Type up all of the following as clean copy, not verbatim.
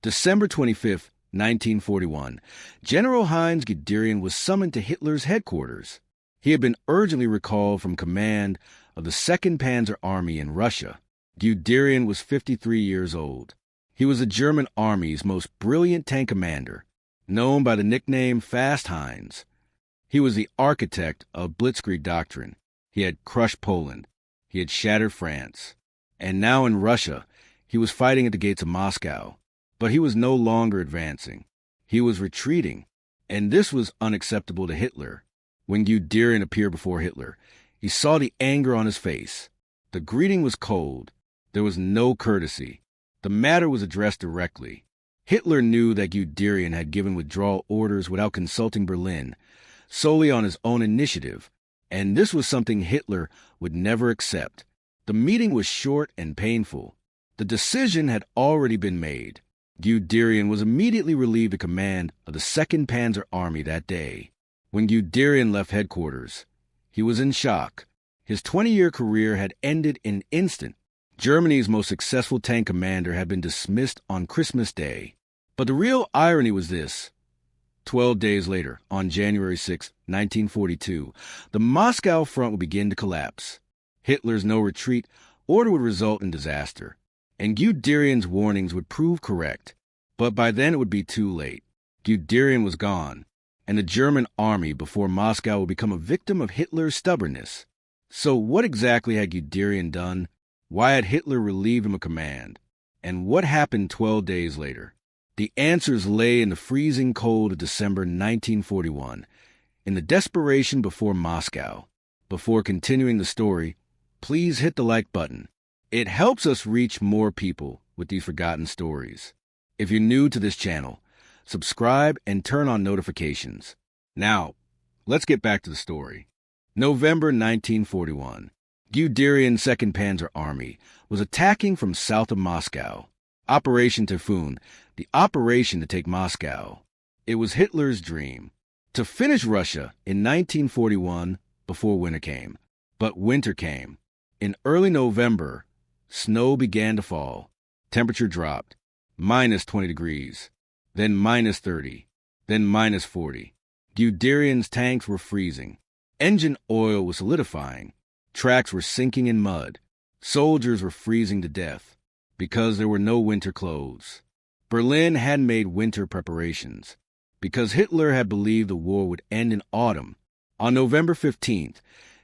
December 25th, 1941, General Heinz Guderian was summoned to Hitler's headquarters. He had been urgently recalled from command of the 2nd Panzer Army in Russia. Guderian was 53 years old. He was the German Army's most brilliant tank commander, known by the nickname Fast Heinz. He was the architect of Blitzkrieg doctrine. He had crushed Poland. He had shattered France. And now in Russia, he was fighting at the gates of Moscow. But he was no longer advancing. He was retreating. And this was unacceptable to Hitler. When Guderian appeared before Hitler, he saw the anger on his face. The greeting was cold. There was no courtesy. The matter was addressed directly. Hitler knew that Guderian had given withdrawal orders without consulting Berlin, solely on his own initiative, and this was something Hitler would never accept. The meeting was short and painful. The decision had already been made. Guderian was immediately relieved of command of the 2nd Panzer Army that day. When Guderian left headquarters, he was in shock. His 20-year career had ended in an instant. Germany's most successful tank commander had been dismissed on Christmas Day. But the real irony was this. 12 days later, on January 6, 1942, the Moscow front would begin to collapse. Hitler's no-retreat order would result in disaster, and Guderian's warnings would prove correct. But by then it would be too late. Guderian was gone, and the German army before Moscow would become a victim of Hitler's stubbornness. So what exactly had Guderian done? Why had Hitler relieved him of command? And what happened 12 days later? The answers lay in the freezing cold of December 1941, in the desperation before Moscow. Before continuing the story, please hit the like button. It helps us reach more people with these forgotten stories. If you're new to this channel, subscribe and turn on notifications. Now, let's get back to the story. November 1941. Guderian's 2nd Panzer Army was attacking from south of Moscow. Operation Typhoon, the operation to take Moscow. It was Hitler's dream to finish Russia in 1941 before winter came. But winter came. In early November, snow began to fall. Temperature dropped. -20 degrees. Then -30. Then -40. Guderian's tanks were freezing. Engine oil was solidifying. Tracks were sinking in mud. Soldiers were freezing to death because there were no winter clothes. Berlin hadn't made winter preparations because Hitler had believed the war would end in autumn. On November 15th,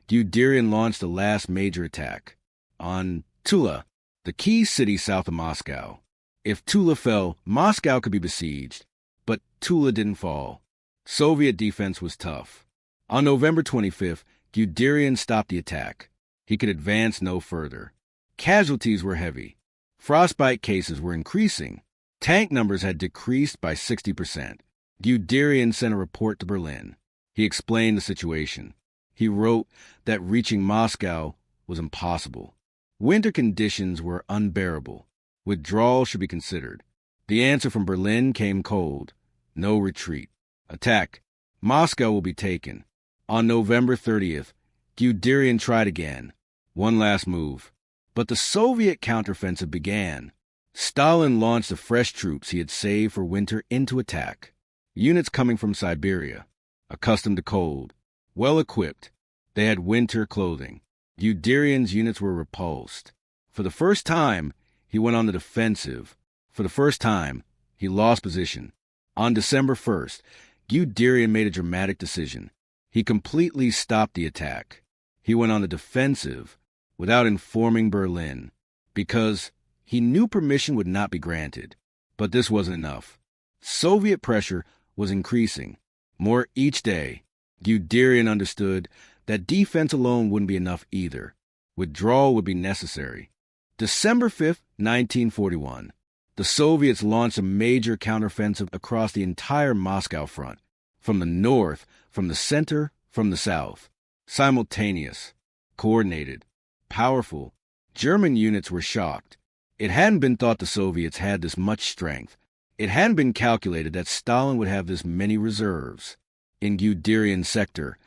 Guderian launched the last major attack on Tula, the key city south of Moscow. If Tula fell, Moscow could be besieged, but Tula didn't fall. Soviet defense was tough. On November 25th, Guderian stopped the attack. He could advance no further. Casualties were heavy. Frostbite cases were increasing. Tank numbers had decreased by 60%. Guderian sent a report to Berlin. He explained the situation. He wrote that reaching Moscow was impossible. Winter conditions were unbearable. Withdrawal should be considered. The answer from Berlin came cold. No retreat. Attack. Moscow will be taken. On November 30th, Guderian tried again. One last move. But the Soviet counteroffensive began. Stalin launched the fresh troops he had saved for winter into attack. Units coming from Siberia, accustomed to cold, well-equipped. They had winter clothing. Guderian's units were repulsed. For the first time, he went on the defensive. For the first time, he lost position. On December 1st, Guderian made a dramatic decision. He completely stopped the attack. He went on the defensive without informing Berlin because he knew permission would not be granted. But this wasn't enough. Soviet pressure was increasing. More each day. Guderian understood that defense alone wouldn't be enough either. Withdrawal would be necessary. December 5th, 1941. The Soviets launched a major counteroffensive across the entire Moscow front. From the north, from the center, from the south. Simultaneous, coordinated, powerful. German units were shocked. It hadn't been thought the Soviets had this much strength. It hadn't been calculated that Stalin would have this many reserves. In Guderian's sector,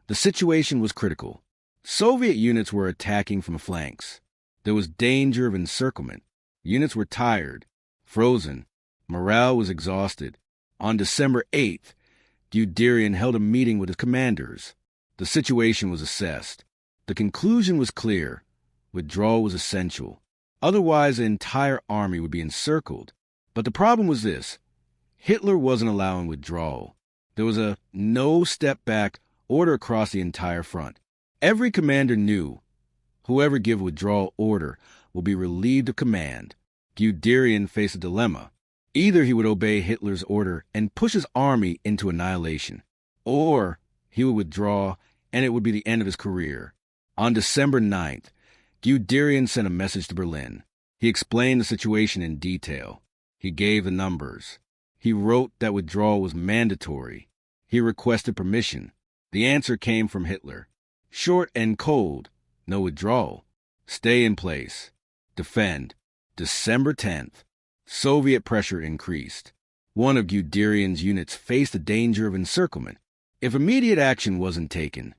the situation was critical. Soviet units were attacking from flanks. There was danger of encirclement. Units were tired, frozen. Morale was exhausted. On December 8th, Guderian held a meeting with his commanders. The situation was assessed. The conclusion was clear. Withdrawal was essential. Otherwise, the entire army would be encircled. But the problem was this. Hitler wasn't allowing withdrawal. There was a no-step-back order across the entire front. Every commander knew whoever gave withdrawal order will be relieved of command. Guderian faced a dilemma. Either he would obey Hitler's order and push his army into annihilation, or he would withdraw and it would be the end of his career. On December 9th, Guderian sent a message to Berlin. He explained the situation in detail. He gave the numbers. He wrote that withdrawal was mandatory. He requested permission. The answer came from Hitler. Short and cold. No withdrawal. Stay in place. Defend. December 10th. Soviet pressure increased. One of Guderian's units faced the danger of encirclement. If immediate action wasn't taken,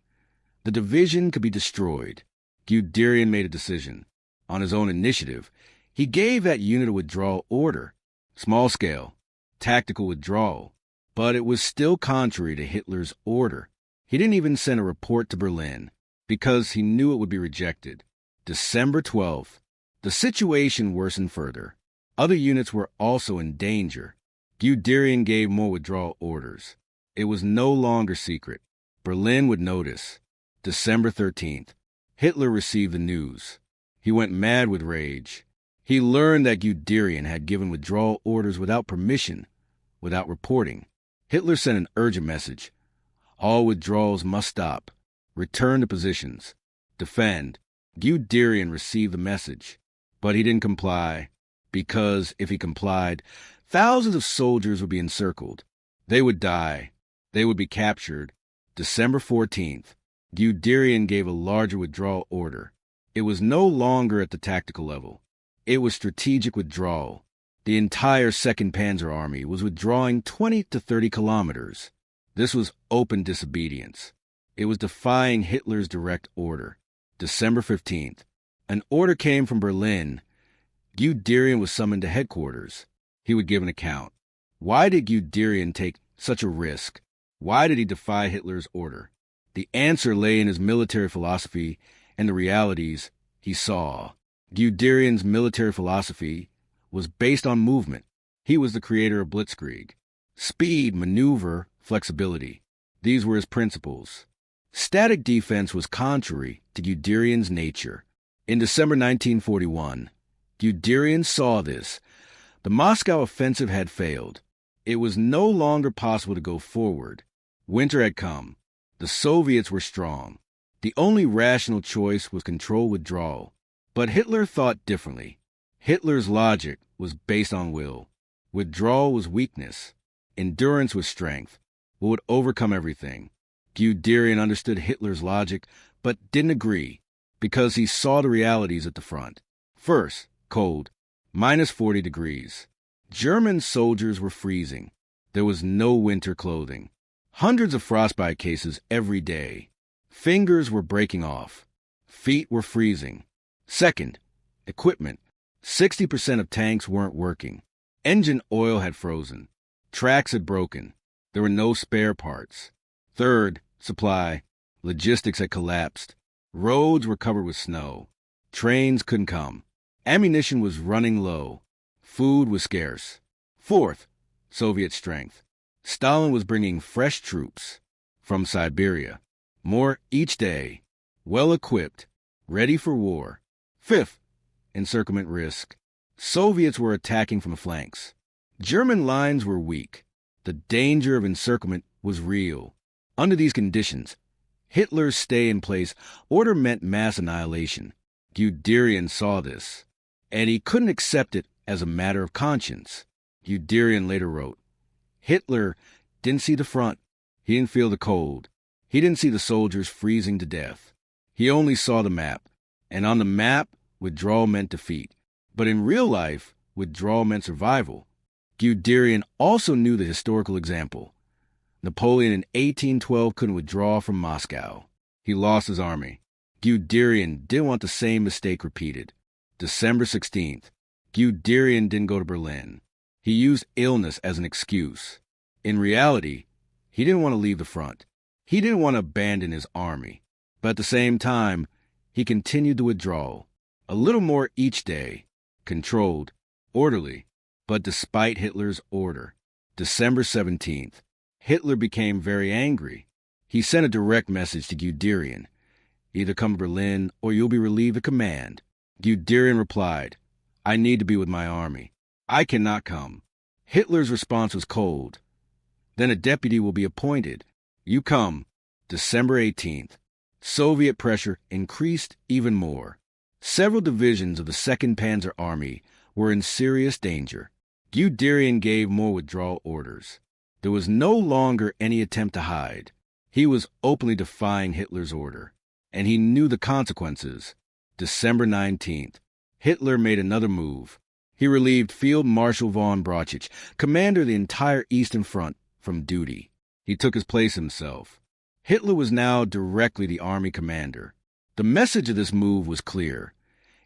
the division could be destroyed. Guderian made a decision. On his own initiative, he gave that unit a withdrawal order. Small scale, tactical withdrawal. But it was still contrary to Hitler's order. He didn't even send a report to Berlin, because he knew it would be rejected. December 12th. The situation worsened further. Other units were also in danger. Guderian gave more withdrawal orders. It was no longer secret. Berlin would notice. December 13th. Hitler received the news. He went mad with rage. He learned that Guderian had given withdrawal orders without permission, without reporting. Hitler sent an urgent message. All withdrawals must stop. Return to positions. Defend. Guderian received the message, but he didn't comply. Because if he complied, thousands of soldiers would be encircled. They would die. They would be captured. December 14th, Guderian gave a larger withdrawal order. It was no longer at the tactical level. It was strategic withdrawal. The entire 2nd Panzer Army was withdrawing 20 to 30 kilometers. This was open disobedience. It was defying Hitler's direct order. December 15th, an order came from Berlin. Guderian was summoned to headquarters. He would give an account. Why did Guderian take such a risk? Why did he defy Hitler's order? The answer lay in his military philosophy and the realities he saw. Guderian's military philosophy was based on movement. He was the creator of Blitzkrieg. Speed, maneuver, flexibility. These were his principles. Static defense was contrary to Guderian's nature. In December 1941, Guderian saw this. The Moscow offensive had failed. It was no longer possible to go forward. Winter had come. The Soviets were strong. The only rational choice was controlled withdrawal. But Hitler thought differently. Hitler's logic was based on will. Withdrawal was weakness. Endurance was strength. What would overcome everything? Guderian understood Hitler's logic, but didn't agree, because he saw the realities at the front. First, cold, minus 40 degrees. German soldiers were freezing. There was no winter clothing. Hundreds of frostbite cases every day. Fingers were breaking off. Feet were freezing. Second, equipment. 60% of tanks weren't working. Engine oil had frozen. Tracks had broken. There were no spare parts. Third, supply. Logistics had collapsed. Roads were covered with snow. Trains couldn't come. Ammunition was running low. Food was scarce. Fourth, Soviet strength. Stalin was bringing fresh troops from Siberia. More each day. Well-equipped. Ready for war. Fifth, encirclement risk. Soviets were attacking from the flanks. German lines were weak. The danger of encirclement was real. Under these conditions, Hitler's stay-in-place order meant mass annihilation. Guderian saw this, and he couldn't accept it as a matter of conscience. Guderian later wrote, Hitler didn't see the front. He didn't feel the cold. He didn't see the soldiers freezing to death. He only saw the map, and on the map, withdrawal meant defeat. But in real life, withdrawal meant survival. Guderian also knew the historical example. Napoleon in 1812 couldn't withdraw from Moscow. He lost his army. Guderian didn't want the same mistake repeated. December 16th. Guderian didn't go to Berlin. He used illness as an excuse. In reality, he didn't want to leave the front. He didn't want to abandon his army. But at the same time, he continued the withdrawal. A little more each day, controlled, orderly, but despite Hitler's order. December 17th, Hitler became very angry. He sent a direct message to Guderian. Either come to Berlin or you'll be relieved of command. Guderian replied, I need to be with my army. I cannot come. Hitler's response was cold. Then a deputy will be appointed. You come. December 18th. Soviet pressure increased even more. Several divisions of the 2nd Panzer Army were in serious danger. Guderian gave more withdrawal orders. There was no longer any attempt to hide. He was openly defying Hitler's order, and he knew the consequences. December 19th, Hitler made another move. He relieved Field Marshal von Brauchitsch, commander of the entire Eastern Front, from duty. He took his place himself. Hitler was now directly the army commander. The message of this move was clear.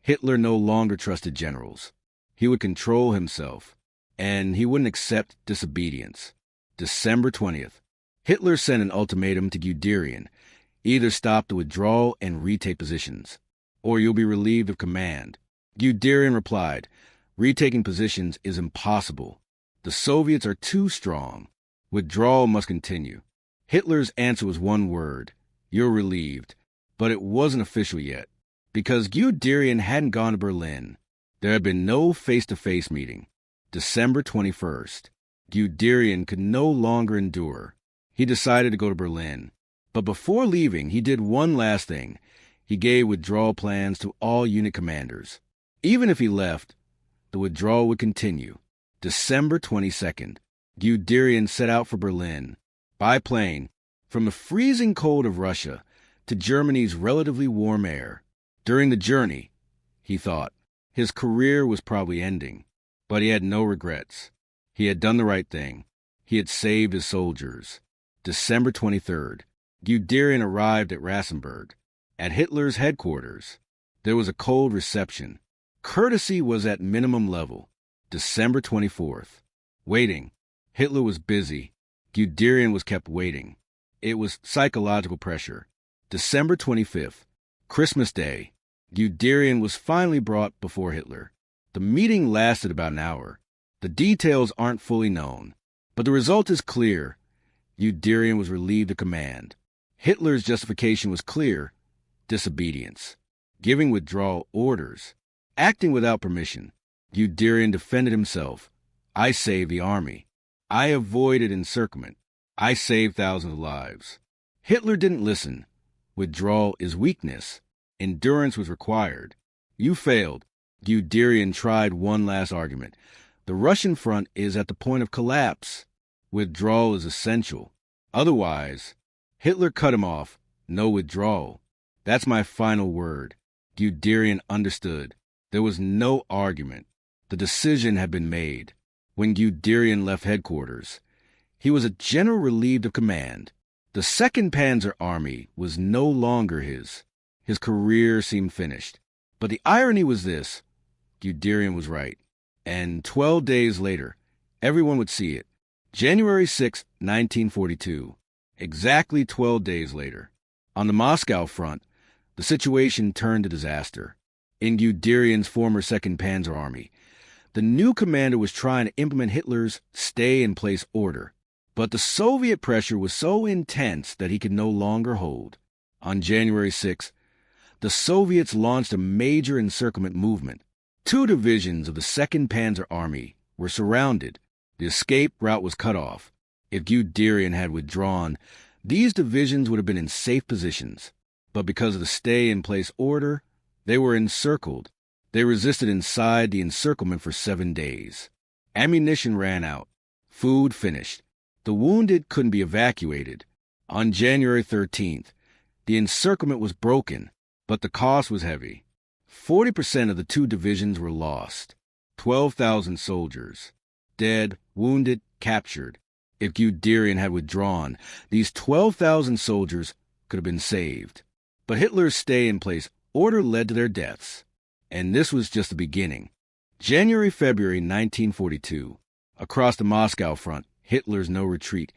Hitler no longer trusted generals. He would control himself, and he wouldn't accept disobedience. December 20th, Hitler sent an ultimatum to Guderian. Either stop the withdrawal and retake positions, or you'll be relieved of command. Guderian replied, retaking positions is impossible. The Soviets are too strong. Withdrawal must continue. Hitler's answer was one word, you're relieved, but it wasn't official yet. Because Guderian hadn't gone to Berlin, there had been no face-to-face meeting. December 21st, Guderian could no longer endure. He decided to go to Berlin. But before leaving, he did one last thing. He gave withdrawal plans to all unit commanders. Even if he left, the withdrawal would continue. December 22nd, Guderian set out for Berlin, by plane, from the freezing cold of Russia to Germany's relatively warm air. During the journey, he thought, his career was probably ending, but he had no regrets. He had done the right thing. He had saved his soldiers. December 23rd, Guderian arrived at Rassenburg. At Hitler's headquarters, there was a cold reception. Courtesy was at minimum level. December 24th. Waiting. Hitler was busy. Guderian was kept waiting. It was psychological pressure. December 25th. Christmas Day. Guderian was finally brought before Hitler. The meeting lasted about an hour. The details aren't fully known, but the result is clear. Guderian was relieved of command. Hitler's justification was clear: disobedience, giving withdrawal orders, acting without permission. Guderian defended himself. I saved the army. I avoided encirclement. I saved thousands of lives. Hitler didn't listen. Withdrawal is weakness. Endurance was required. You failed. Guderian tried one last argument. The Russian front is at the point of collapse. Withdrawal is essential. Otherwise, Hitler cut him off. No withdrawal. That's my final word. Guderian understood. There was no argument. The decision had been made. When Guderian left headquarters, he was a general relieved of command. The 2nd Panzer Army was no longer his. His career seemed finished. But the irony was this: Guderian was right. And 12 days later, everyone would see it. January 6, 1942. Exactly 12 days later. On the Moscow front, the situation turned to disaster. In Guderian's former 2nd Panzer Army, the new commander was trying to implement Hitler's stay-in-place order. But the Soviet pressure was so intense that he could no longer hold. On January 6, the Soviets launched a major encirclement movement. 2 divisions of the 2nd Panzer Army were surrounded. The escape route was cut off. If Guderian had withdrawn, these divisions would have been in safe positions. But because of the stay-in-place order, they were encircled. They resisted inside the encirclement for 7 days. Ammunition ran out. Food finished. The wounded couldn't be evacuated. On January 13th, the encirclement was broken, but the cost was heavy. 40% of the 2 divisions were lost. 12,000 soldiers. Dead, wounded, captured. If Guderian had withdrawn, these 12,000 soldiers could have been saved. But Hitler's stay-in-place order led to their deaths. And this was just the beginning. January-February 1942. Across the Moscow front, Hitler's no retreat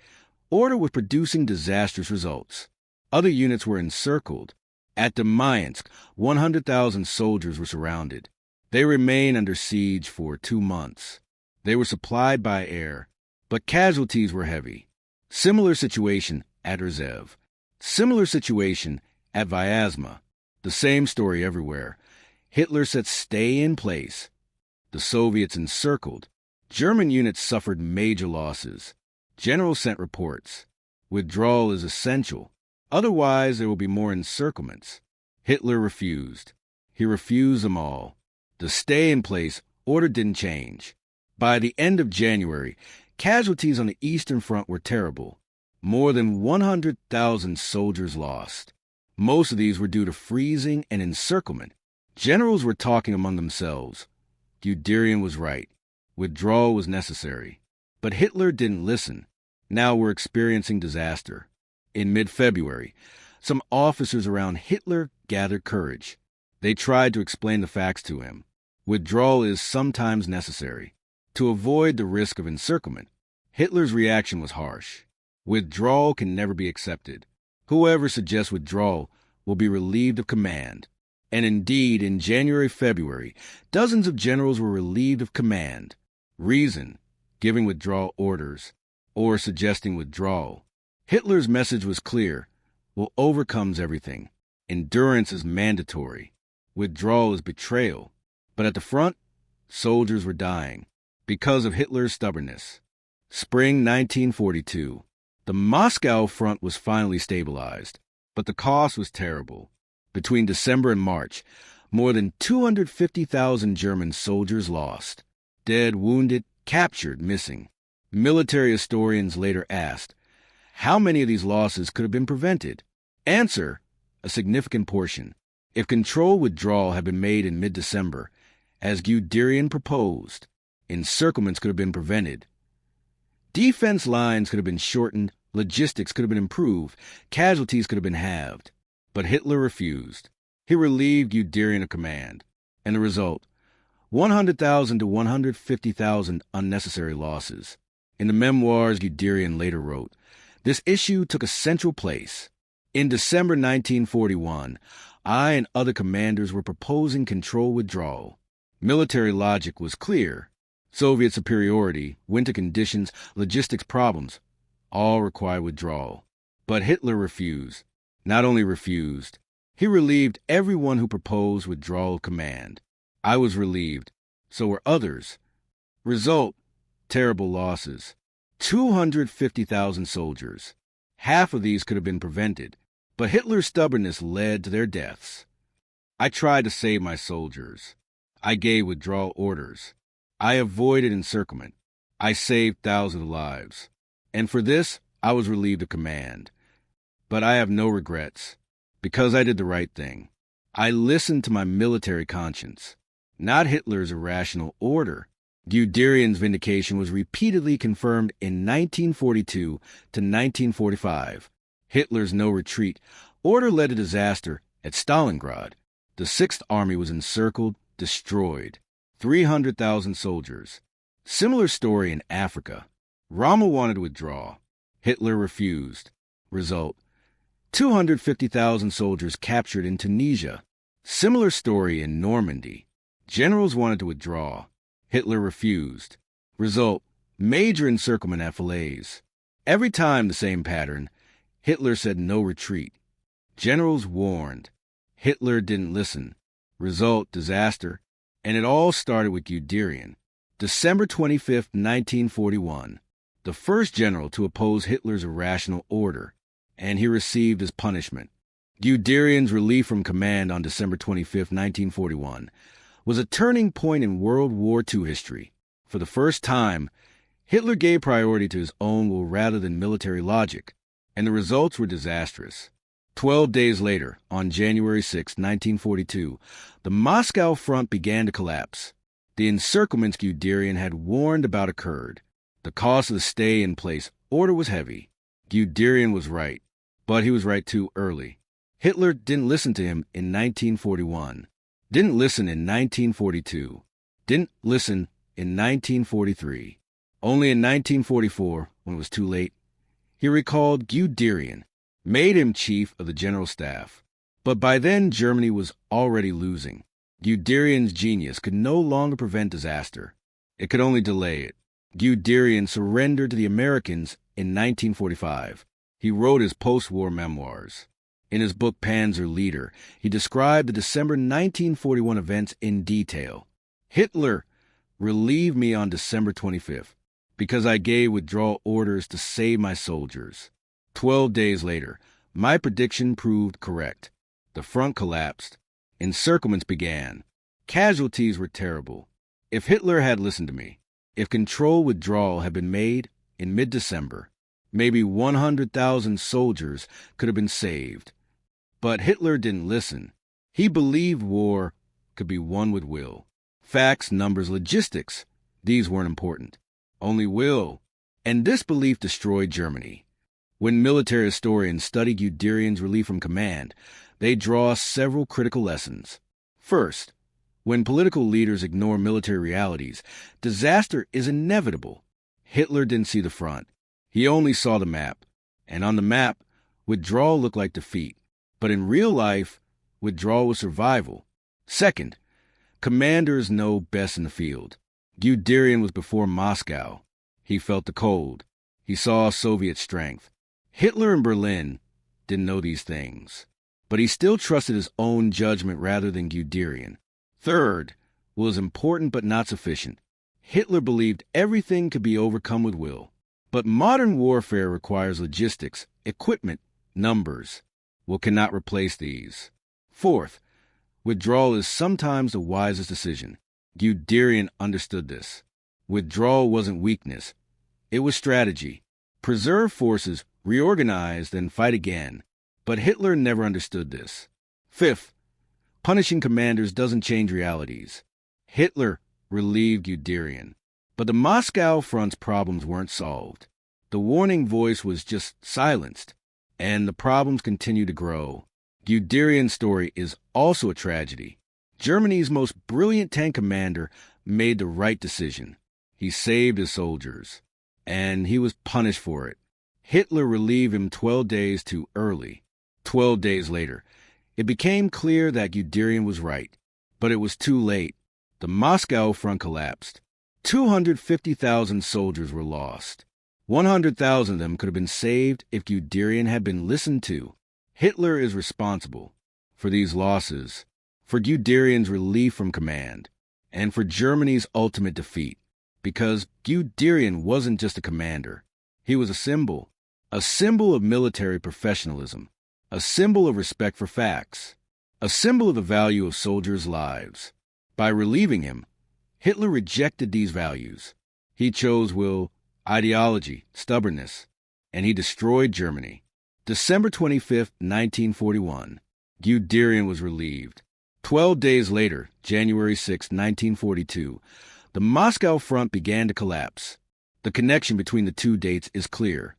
order was producing disastrous results. Other units were encircled. At Demyansk, 100,000 soldiers were surrounded. They remained under siege for 2 months. They were supplied by air, but casualties were heavy. Similar situation at Rzhev. Similar situation at Vyazma. The same story everywhere. Hitler said stay in place. The Soviets encircled. German units suffered major losses. Generals sent reports. Withdrawal is essential. Otherwise, there will be more encirclements. Hitler refused. He refused them all. The stay-in-place order didn't change. By the end of January, casualties on the Eastern Front were terrible. More than 100,000 soldiers lost. Most of these were due to freezing and encirclement. Generals were talking among themselves. Guderian was right. Withdrawal was necessary. But Hitler didn't listen. Now we're experiencing disaster. In mid-February, some officers around Hitler gathered courage. They tried to explain the facts to him. Withdrawal is sometimes necessary. To avoid the risk of encirclement, Hitler's reaction was harsh. Withdrawal can never be accepted. Whoever suggests withdrawal will be relieved of command. And indeed, in January-February, dozens of generals were relieved of command. Reason: giving withdrawal orders, or suggesting withdrawal. Hitler's message was clear. Will overcomes everything. Endurance is mandatory. Withdrawal is betrayal. But at the front, soldiers were dying because of Hitler's stubbornness. Spring 1942. The Moscow front was finally stabilized, but the cost was terrible. Between December and March, more than 250,000 German soldiers lost. Dead, wounded, captured, missing. Military historians later asked, how many of these losses could have been prevented? Answer: a significant portion. If controlled withdrawal had been made in mid-December, as Guderian proposed, encirclements could have been prevented. Defense lines could have been shortened, logistics could have been improved, casualties could have been halved. But Hitler refused. He relieved Guderian of command. And the result: 100,000 to 150,000 unnecessary losses. In the memoirs Guderian later wrote, this issue took a central place. In December 1941, I and other commanders were proposing control withdrawal. Military logic was clear. Soviet superiority, winter conditions, logistics problems, all required withdrawal. But Hitler refused. Not only refused, he relieved everyone who proposed withdrawal command. I was relieved. So were others. Result: terrible losses. 250,000 soldiers. Half of these could have been prevented, but Hitler's stubbornness led to their deaths. I tried to save my soldiers. I gave withdrawal orders. I avoided encirclement. I saved thousands of lives. And for this, I was relieved of command. But I have no regrets, because I did the right thing. I listened to my military conscience, not Hitler's irrational order. Guderian's vindication was repeatedly confirmed in 1942 to 1945. Hitler's no retreat order led to disaster at Stalingrad. The Sixth Army was encircled, destroyed. 300,000 soldiers. Similar story in Africa. Rommel wanted to withdraw. Hitler refused. Result: 250,000 soldiers captured in Tunisia. Similar story in Normandy. Generals wanted to withdraw. Hitler refused. Result: major encirclement at Falaise. Every time the same pattern. Hitler said no retreat. Generals warned. Hitler didn't listen. Result: disaster. And it all started with Guderian. December 25, 1941. The first general to oppose Hitler's irrational order. And he received his punishment. Guderian's relief from command on December 25, 1941, was a turning point in World War II history. For the first time, Hitler gave priority to his own will rather than military logic, and the results were disastrous. 12 days later, on January 6, 1942, the Moscow front began to collapse. The encirclements Guderian had warned about occurred. The cost of the stay-in-place order was heavy. Guderian was right, but he was right too early. Hitler didn't listen to him in 1941. Didn't listen in 1942, didn't listen in 1943. Only in 1944, when it was too late, he recalled Guderian, made him chief of the general staff. But by then, Germany was already losing. Guderian's genius could no longer prevent disaster. It could only delay it. Guderian surrendered to the Americans in 1945. He wrote his post-war memoirs. In his book Panzer Leader, he described the December 1941 events in detail. Hitler relieved me on December 25th because I gave withdrawal orders to save my soldiers. 12 days later, my prediction proved correct. The front collapsed. Encirclements began. Casualties were terrible. If Hitler had listened to me, if controlled withdrawal had been made in mid-December, maybe 100,000 soldiers could have been saved. But Hitler didn't listen. He believed war could be won with will. Facts, numbers, logistics, these weren't important. Only will. And this belief destroyed Germany. When military historians study Guderian's relief from command, they draw several critical lessons. First, when political leaders ignore military realities, disaster is inevitable. Hitler didn't see the front. He only saw the map. And on the map, withdrawal looked like defeat. But in real life, withdrawal was survival. Second, commanders know best in the field. Guderian was before Moscow. He felt the cold. He saw Soviet strength. Hitler in Berlin didn't know these things. But he still trusted his own judgment rather than Guderian. Third, was important but not sufficient. Hitler believed everything could be overcome with will. But modern warfare requires logistics, equipment, numbers. Will cannot replace these. Fourth, withdrawal is sometimes the wisest decision. Guderian understood this. Withdrawal wasn't weakness. It was strategy. Preserve forces, reorganize, then fight again. But Hitler never understood this. Fifth, punishing commanders doesn't change realities. Hitler relieved Guderian. But the Moscow front's problems weren't solved. The warning voice was just silenced. And the problems continue to grow. Guderian's story is also a tragedy. Germany's most brilliant tank commander made the right decision. He saved his soldiers, and he was punished for it. Hitler relieved him 12 days too early. 12 days later, it became clear that Guderian was right, but it was too late. The Moscow front collapsed. 250,000 soldiers were lost. 100,000 of them could have been saved if Guderian had been listened to. Hitler is responsible for these losses, for Guderian's relief from command, and for Germany's ultimate defeat, because Guderian wasn't just a commander. He was a symbol of military professionalism, a symbol of respect for facts, a symbol of the value of soldiers' lives. By relieving him, Hitler rejected these values. He chose will, ideology, stubbornness, and he destroyed Germany. December 25th, 1941, Guderian was relieved. 12 days later, January 6, 1942, the Moscow front began to collapse. The connection between the two dates is clear.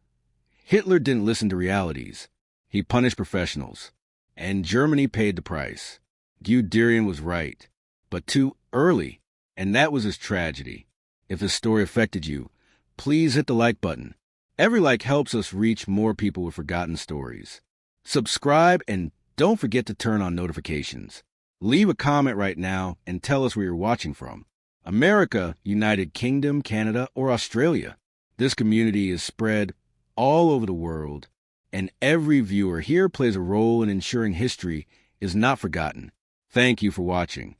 Hitler didn't listen to realities. He punished professionals. And Germany paid the price. Guderian was right, but too early, and that was his tragedy. If this story affected you, please hit the like button. Every like helps us reach more people with forgotten stories. Subscribe and don't forget to turn on notifications. Leave a comment right now and tell us where you're watching from. America, United Kingdom, Canada, or Australia. This community is spread all over the world, and every viewer here plays a role in ensuring history is not forgotten. Thank you for watching.